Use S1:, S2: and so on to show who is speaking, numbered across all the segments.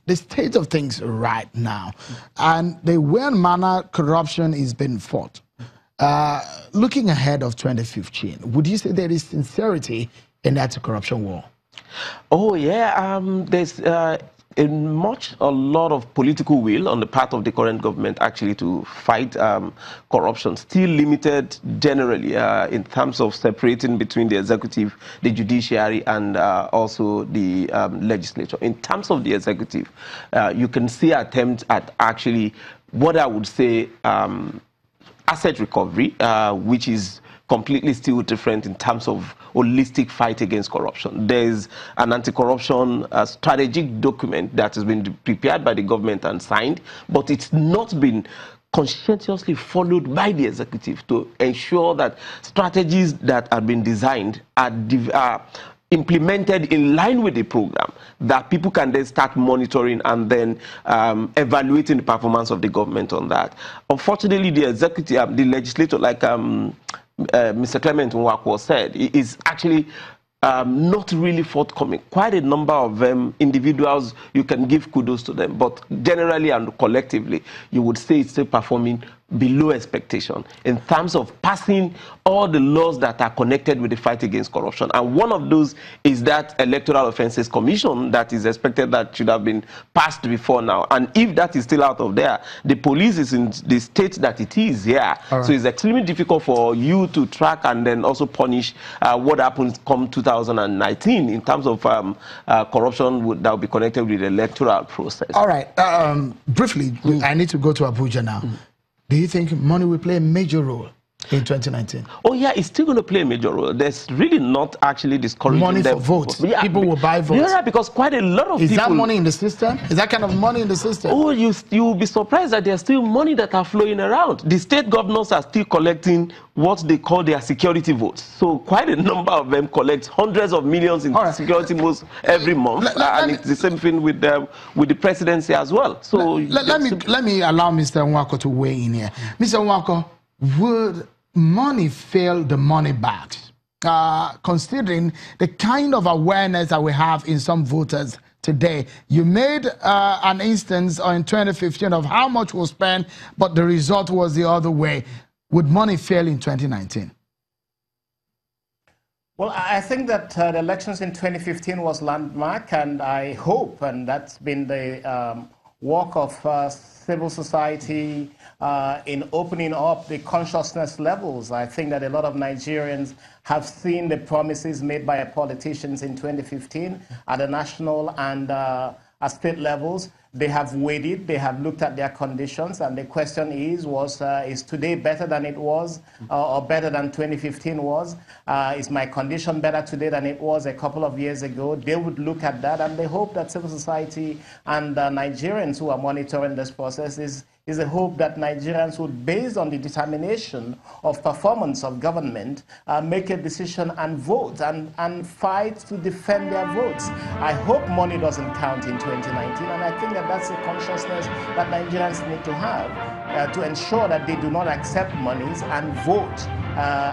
S1: the state of things right now and the way and manner corruption is being fought, looking ahead of 2015, would you say there is sincerity in that corruption war?
S2: Oh, yeah. There's a lot of political will on the part of the current government actually to fight corruption, still limited generally in terms of separating between the executive, the judiciary, and also the legislature. In terms of the executive, you can see attempts at actually what I would say asset recovery, which is completely still different in terms of holistic fight against corruption. There is an anti-corruption strategic document that has been prepared by the government and signed, but it's not been conscientiously followed by the executive to ensure that strategies that have been designed are implemented in line with the program, that people can then start monitoring and then evaluating the performance of the government on that. Unfortunately, the executive, the legislature, like Mr. Clement Nwako said, is actually not really forthcoming. Quite a number of individuals, you can give kudos to them, but generally and collectively, you would say it's still performing below expectation in terms of passing all the laws that are connected with the fight against corruption. And one of those is that Electoral Offences Commission that is expected that should have been passed before now. And if that is still out of there, the police is in the state that it is here. Right. So it's extremely difficult for you to track and then also punish what happens come 2019 in terms of corruption that will be connected with the electoral process.
S1: All right. Briefly, I need to go to Abuja now. Do you think money will play a major role in 2019?
S2: Oh, yeah, it's still going to play a major role. There's really not actually discouraging
S1: money for votes. Yeah, people will buy votes.
S2: Yeah, because quite a lot of people...
S1: Is that money in the system? Is that kind of money in the system?
S2: Oh, you'll be surprised that there's still money that are flowing around. The state governors are still collecting what they call their security votes. So quite a number of them collect hundreds of millions in security votes every month. And it's the same thing with the presidency as well. So
S1: let me allow Mr. Nwako to weigh in here. Mr. Nwako, would money fail the money bags, considering the kind of awareness that we have in some voters today? You made an instance in 2015 of how much was spent, but the result was the other way. Would money fail in 2019?
S3: Well, I think that the elections in 2015 was landmark, and I hope, and that's been the work of civil society in opening up the consciousness levels. I think that a lot of Nigerians have seen the promises made by politicians in 2015 at the national and at state levels. They have weighed it, they have looked at their conditions, and the question is today better than it was or better than 2015 was? Is my condition better today than it was a couple of years ago? They would look at that, and they hope that civil society and Nigerians who are monitoring this process is a hope that Nigerians would, based on the determination of performance of government, make a decision and vote and fight to defend their votes. I hope money doesn't count in 2019, and I think that that's a consciousness that Nigerians need to have to ensure that they do not accept monies and vote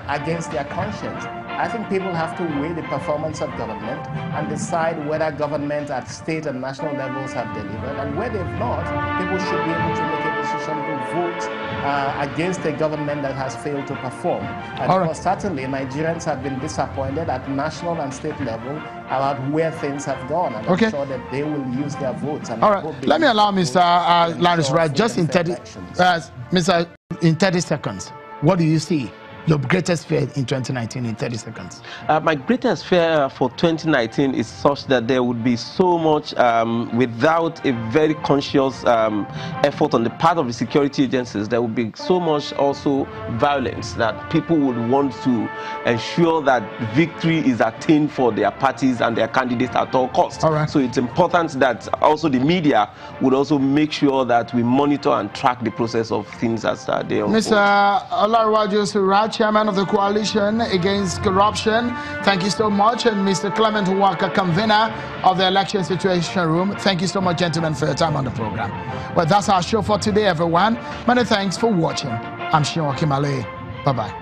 S3: against their conscience. I think people have to weigh the performance of government and decide whether government at state and national levels have delivered, and where they've not, people should be able to make a decision to vote against a government that has failed to perform. And certainly Nigerians have been disappointed at national and state level about where things have gone, and I'm sure that they will use their votes. And
S1: let me allow Mr. Lawrence Wright just in 30 seconds. What do you see? Your greatest fear in 2019 in 30 seconds.
S2: My greatest fear for 2019 is such that there would be so much, without a very conscious effort on the part of the security agencies, there would be so much also violence that people would want to ensure that victory is attained for their parties and their candidates at all costs. So it's important that also the media would also make sure that we monitor and track the process of things as they unfold.
S1: Mr. Olaruwaju Suraj, Chairman of the Coalition Against Corruption, thank you so much. And Mr. Clement Nwako, convener of the Election Situation Room, thank you so much, gentlemen, for your time on the program. Well, that's our show for today, everyone. Many thanks for watching. I'm Shion Kimale. Bye-bye.